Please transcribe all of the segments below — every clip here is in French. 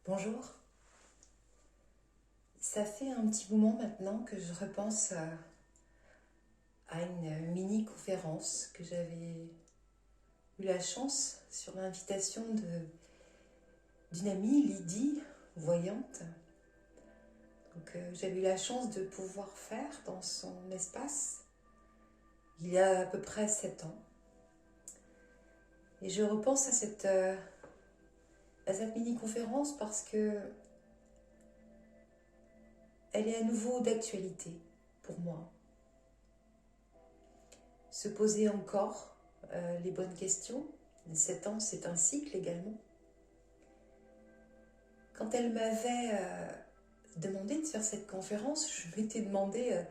Bonjour, ça fait un petit moment maintenant que je repense à une mini-conférence que j'avais eu la chance, sur l'invitation d'une amie, Lydie, voyante. J'avais eu la chance de pouvoir faire dans son espace il y a à peu près 7 ans. Et je repense à cette mini-conférence parce que elle est à nouveau d'actualité pour moi. Se poser encore les bonnes questions. 7 ans, c'est un cycle également. Quand elle m'avait demandé de faire cette conférence, je m'étais demandé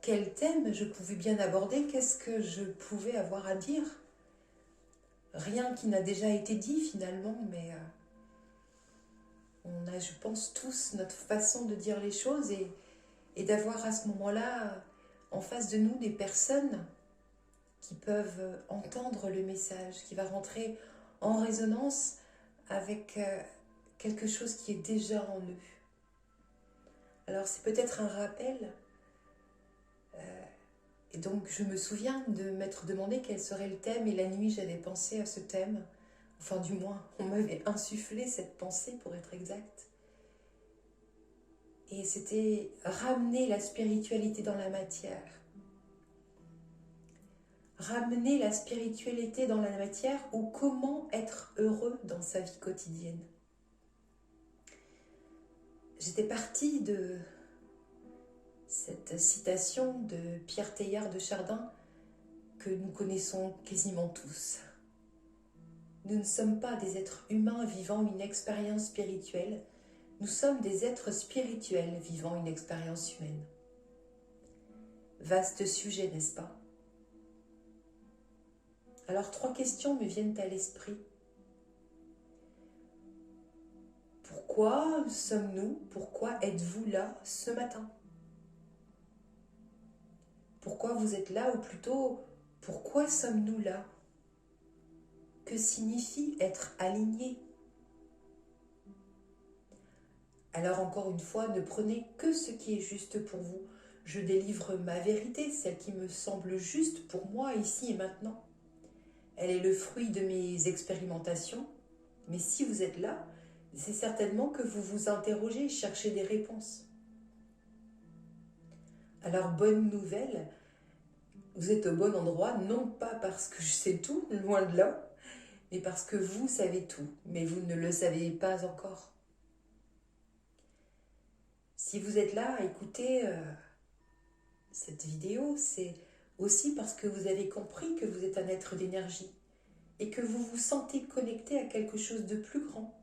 quel thème je pouvais bien aborder, qu'est-ce que je pouvais avoir à dire. Rien qui n'a déjà été dit finalement, mais on a, je pense, tous notre façon de dire les choses et d'avoir à ce moment-là en face de nous des personnes qui peuvent entendre le message, qui va rentrer en résonance avec quelque chose qui est déjà en eux. Alors c'est peut-être un rappel, et donc je me souviens de m'être demandé quel serait le thème, et la nuit j'avais pensé à ce thème, enfin du moins on m'avait insufflé cette pensée pour être exact. Et c'était ramener la spiritualité dans la matière. Ramener la spiritualité dans la matière, ou comment être heureux dans sa vie quotidienne. J'étais partie de cette citation de Pierre Teilhard de Chardin que nous connaissons quasiment tous. Nous ne sommes pas des êtres humains vivant une expérience spirituelle, nous sommes des êtres spirituels vivant une expérience humaine. Vaste sujet, n'est-ce pas? Alors 3 questions me viennent à l'esprit. Pourquoi sommes-nous, pourquoi êtes-vous là ce matin? Pourquoi vous êtes là, ou plutôt, pourquoi sommes-nous là? Que signifie être aligné? Alors encore une fois, ne prenez que ce qui est juste pour vous. Je délivre ma vérité, celle qui me semble juste pour moi ici et maintenant. Elle est le fruit de mes expérimentations, mais si vous êtes là, c'est certainement que vous vous interrogez, cherchez des réponses. Alors bonne nouvelle, vous êtes au bon endroit, non pas parce que je sais tout, loin de là, mais parce que vous savez tout, mais vous ne le savez pas encore. Si vous êtes là à écouter cette vidéo, c'est aussi parce que vous avez compris que vous êtes un être d'énergie et que vous vous sentez connecté à quelque chose de plus grand.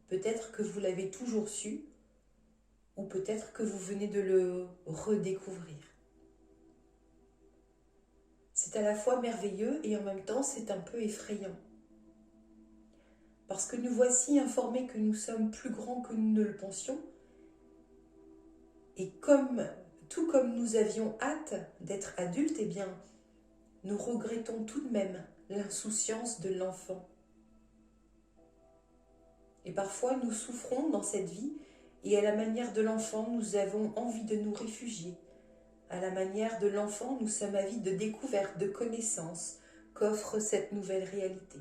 Peut-être que vous l'avez toujours su, ou peut-être que vous venez de le redécouvrir. C'est à la fois merveilleux et en même temps c'est un peu effrayant. Parce que nous voici informés que nous sommes plus grands que nous ne le pensions, et tout comme nous avions hâte d'être adultes, eh bien, nous regrettons tout de même l'insouciance de l'enfant. Et parfois, nous souffrons dans cette vie, et à la manière de l'enfant, nous avons envie de nous réfugier. À la manière de l'enfant, nous sommes avides de découvertes, de connaissances qu'offre cette nouvelle réalité.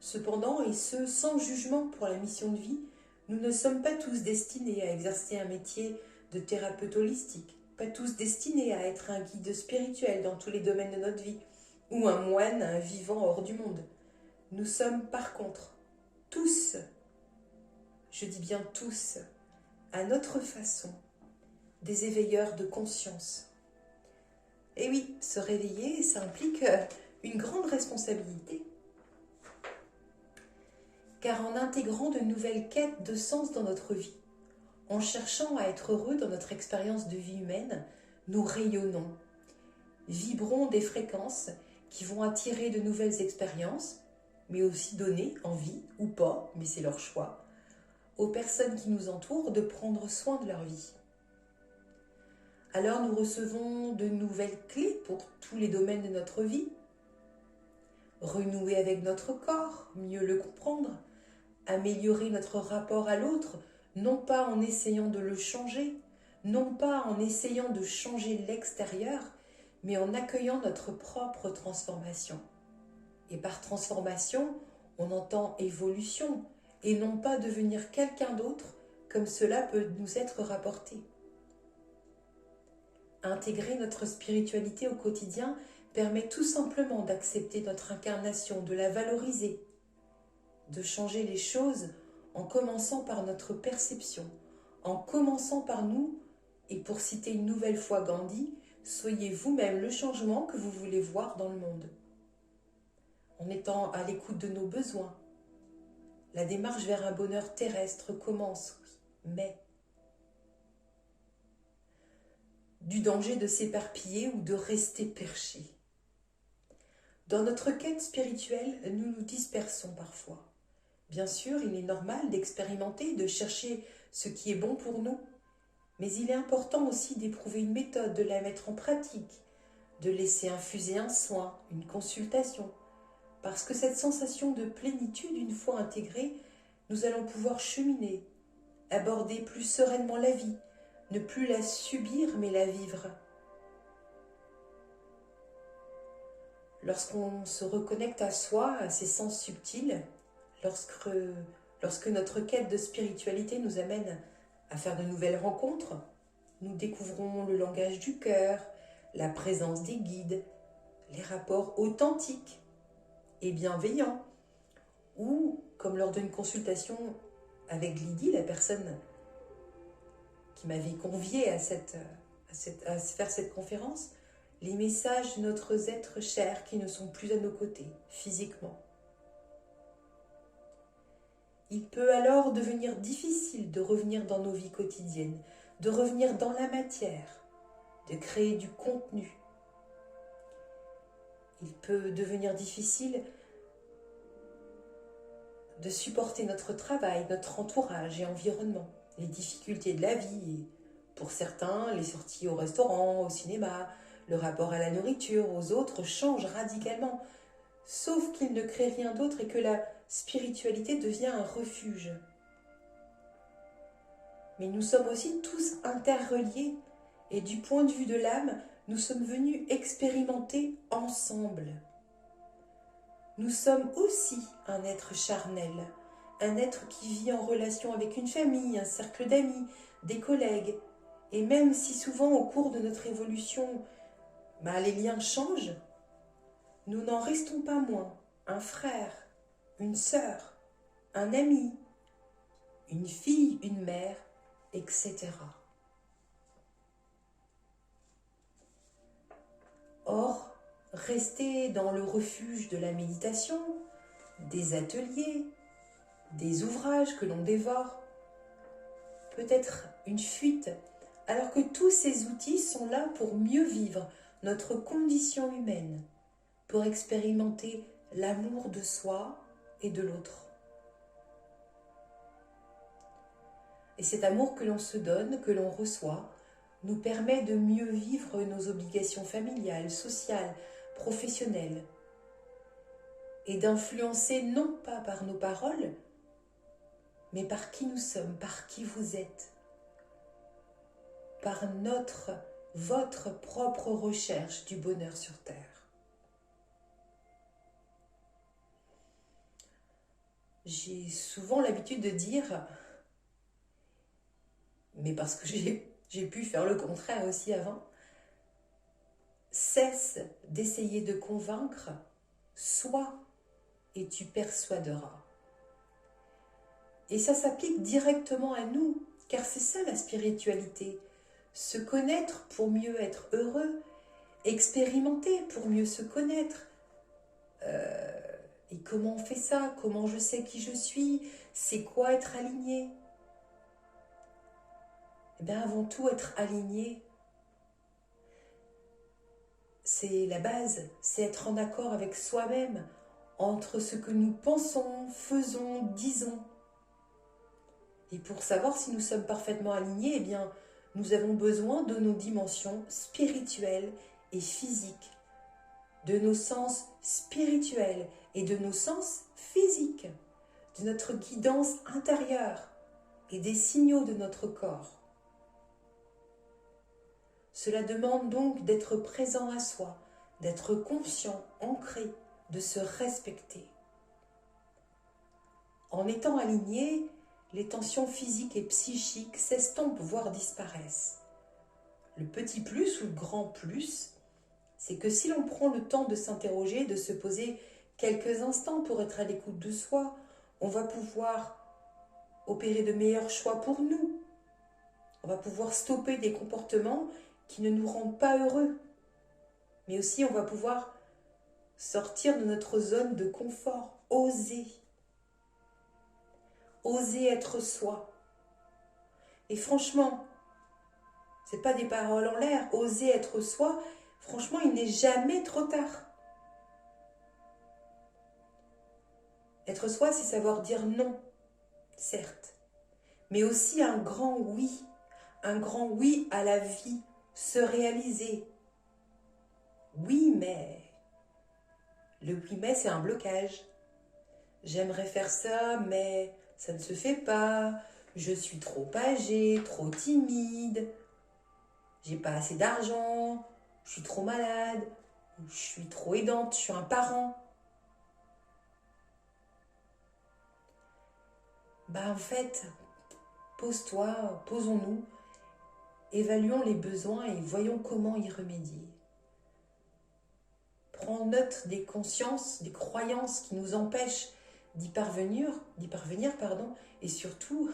Cependant, et ce sans jugement pour la mission de vie, nous ne sommes pas tous destinés à exercer un métier de thérapeute holistique, pas tous destinés à être un guide spirituel dans tous les domaines de notre vie, ou un moine, un vivant hors du monde. Nous sommes par contre tous, je dis bien tous, à notre façon, des éveilleurs de conscience. Et oui, se réveiller, ça implique une grande responsabilité. Car en intégrant de nouvelles quêtes de sens dans notre vie, en cherchant à être heureux dans notre expérience de vie humaine, nous rayonnons, vibrons des fréquences qui vont attirer de nouvelles expériences, mais aussi donner envie, ou pas, mais c'est leur choix, aux personnes qui nous entourent de prendre soin de leur vie. Alors nous recevons de nouvelles clés pour tous les domaines de notre vie. renouer avec notre corps, mieux le comprendre, améliorer notre rapport à l'autre, non pas en essayant de le changer, non pas en essayant de changer l'extérieur, mais en accueillant notre propre transformation. Et par transformation, on entend évolution, et non pas devenir quelqu'un d'autre, comme cela peut nous être rapporté. Intégrer notre spiritualité au quotidien permet tout simplement d'accepter notre incarnation, de la valoriser, de changer les choses en commençant par notre perception, en commençant par nous, et pour citer une nouvelle fois Gandhi, soyez vous-même le changement que vous voulez voir dans le monde. En étant à l'écoute de nos besoins, la démarche vers un bonheur terrestre commence, mais du danger de s'éparpiller ou de rester perché. Dans notre quête spirituelle, nous nous dispersons parfois. Bien sûr, il est normal d'expérimenter, de chercher ce qui est bon pour nous, mais il est important aussi d'éprouver une méthode, de la mettre en pratique, de laisser infuser un soin, une consultation, parce que cette sensation de plénitude, une fois intégrée, nous allons pouvoir cheminer, aborder plus sereinement la vie, ne plus la subir mais la vivre. Lorsqu'on se reconnecte à soi, à ses sens subtils, lorsque notre quête de spiritualité nous amène à faire de nouvelles rencontres, nous découvrons le langage du cœur, la présence des guides, les rapports authentiques et bienveillants, ou, comme lors d'une consultation avec Lydie, la personne qui m'avait conviée à faire cette conférence, les messages de notre être cher qui ne sont plus à nos côtés, physiquement. Il peut alors devenir difficile de revenir dans nos vies quotidiennes, de revenir dans la matière, de créer du contenu. Il peut devenir difficile de supporter notre travail, notre entourage et environnement, les difficultés de la vie, et pour certains, les sorties au restaurant, au cinéma, le rapport à la nourriture, aux autres change radicalement, sauf qu'il ne crée rien d'autre et que la spiritualité devient un refuge. Mais nous sommes aussi tous interreliés et du point de vue de l'âme, nous sommes venus expérimenter ensemble. Nous sommes aussi un être charnel, un être qui vit en relation avec une famille, un cercle d'amis, des collègues. Et même si souvent au cours de notre évolution, les liens changent, nous n'en restons pas moins un frère, une sœur, un ami, une fille, une mère, etc. Or, rester dans le refuge de la méditation, des ateliers, des ouvrages que l'on dévore, peut être une fuite, alors que tous ces outils sont là pour mieux vivre notre condition humaine, pour expérimenter l'amour de soi et de l'autre. Et cet amour que l'on se donne, que l'on reçoit, nous permet de mieux vivre nos obligations familiales, sociales, professionnelles, et d'influencer non pas par nos paroles, mais par qui nous sommes, par qui vous êtes, par votre propre recherche du bonheur sur Terre. J'ai souvent l'habitude de dire, mais parce que j'ai pu faire le contraire aussi avant, cesse d'essayer de convaincre, sois et tu persuaderas. Et ça s'applique directement à nous, car c'est ça la spiritualité. Se connaître pour mieux être heureux, expérimenter pour mieux se connaître. Et comment on fait ça? Comment je sais qui je suis? C'est quoi être aligné? Eh bien, avant tout, être aligné, c'est la base, c'est être en accord avec soi-même, entre ce que nous pensons, faisons, disons. Et pour savoir si nous sommes parfaitement alignés, eh bien, nous avons besoin de nos dimensions spirituelles et physiques, de nos sens spirituelle et de nos sens physiques, de notre guidance intérieure et des signaux de notre corps. Cela demande donc d'être présent à soi, d'être conscient, ancré, de se respecter. En étant aligné, les tensions physiques et psychiques s'estompent, voire disparaissent. Le petit plus ou le grand plus, c'est que si l'on prend le temps de s'interroger, de se poser quelques instants pour être à l'écoute de soi, on va pouvoir opérer de meilleurs choix pour nous. On va pouvoir stopper des comportements qui ne nous rendent pas heureux. Mais aussi, on va pouvoir sortir de notre zone de confort, oser. Oser être soi. Et franchement, c'est pas des paroles en l'air, oser être soi, franchement, il n'est jamais trop tard. Être soi, c'est savoir dire non, certes, mais aussi un grand oui à la vie, se réaliser. Oui, mais. Le oui, mais, c'est un blocage. J'aimerais faire ça, mais ça ne se fait pas. Je suis trop âgée, trop timide. J'ai pas assez d'argent. Je suis trop malade. Je suis trop aidante. Je suis un parent. En fait, pose-toi, posons-nous, évaluons les besoins et voyons comment y remédier. Prends note des consciences, des croyances qui nous empêchent d'y parvenir, et surtout,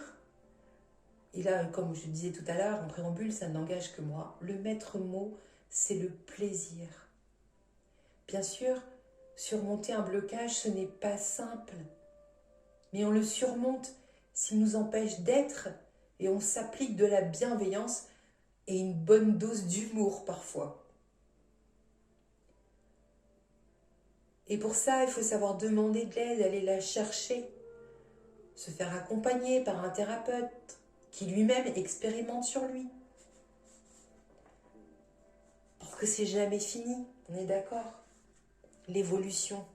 et là, comme je disais tout à l'heure, en préambule, ça n'engage que moi, le maître mot, c'est le plaisir. Bien sûr, surmonter un blocage, ce n'est pas simple, mais on le surmonte s'il nous empêche d'être et on s'applique de la bienveillance et une bonne dose d'humour parfois. Et pour ça, il faut savoir demander de l'aide, aller la chercher, se faire accompagner par un thérapeute qui lui-même expérimente sur lui. Parce que c'est jamais fini, on est d'accord? L'évolution.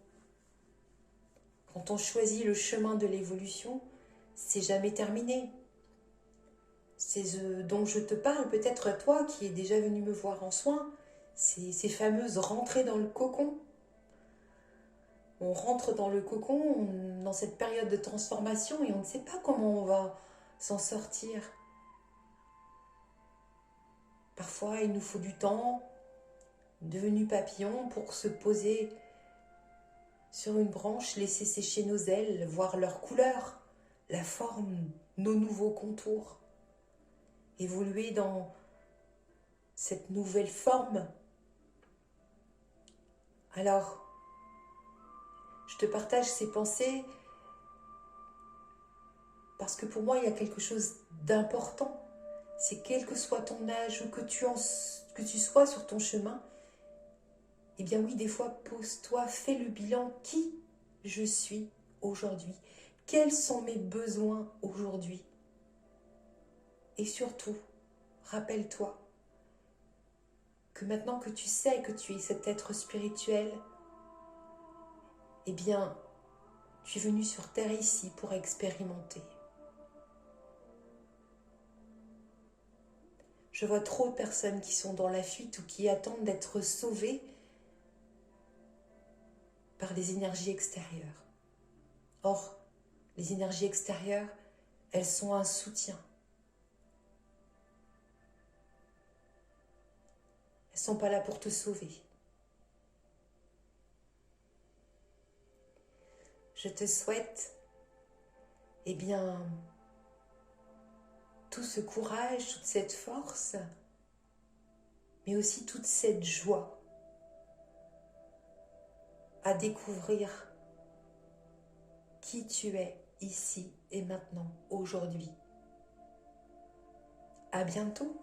Quand on choisit le chemin de l'évolution, c'est jamais terminé. C'est ce dont je te parle, peut-être toi qui es déjà venu me voir en soins, ces fameuses rentrées dans le cocon. On rentre dans le cocon, dans cette période de transformation et on ne sait pas comment on va s'en sortir. Parfois, il nous faut du temps, devenu papillon, pour se poser sur une branche, laisser sécher nos ailes, voir leur couleur, la forme, nos nouveaux contours. Évoluer dans cette nouvelle forme. Alors, je te partage ces pensées parce que pour moi, il y a quelque chose d'important. C'est quel que soit ton âge ou que tu sois sur ton chemin, eh bien oui, des fois, pose-toi, fais le bilan. Qui je suis aujourd'hui? Quels sont mes besoins aujourd'hui? Et surtout, rappelle-toi que maintenant que tu sais que tu es cet être spirituel, eh bien, tu es venu sur Terre ici pour expérimenter. Je vois trop de personnes qui sont dans la fuite ou qui attendent d'être sauvées par les énergies extérieures. Or, les énergies extérieures, elles sont un soutien. Elles ne sont pas là pour te sauver. Je te souhaite, tout ce courage, toute cette force, mais aussi toute cette joie à découvrir qui tu es ici et maintenant, aujourd'hui. À bientôt.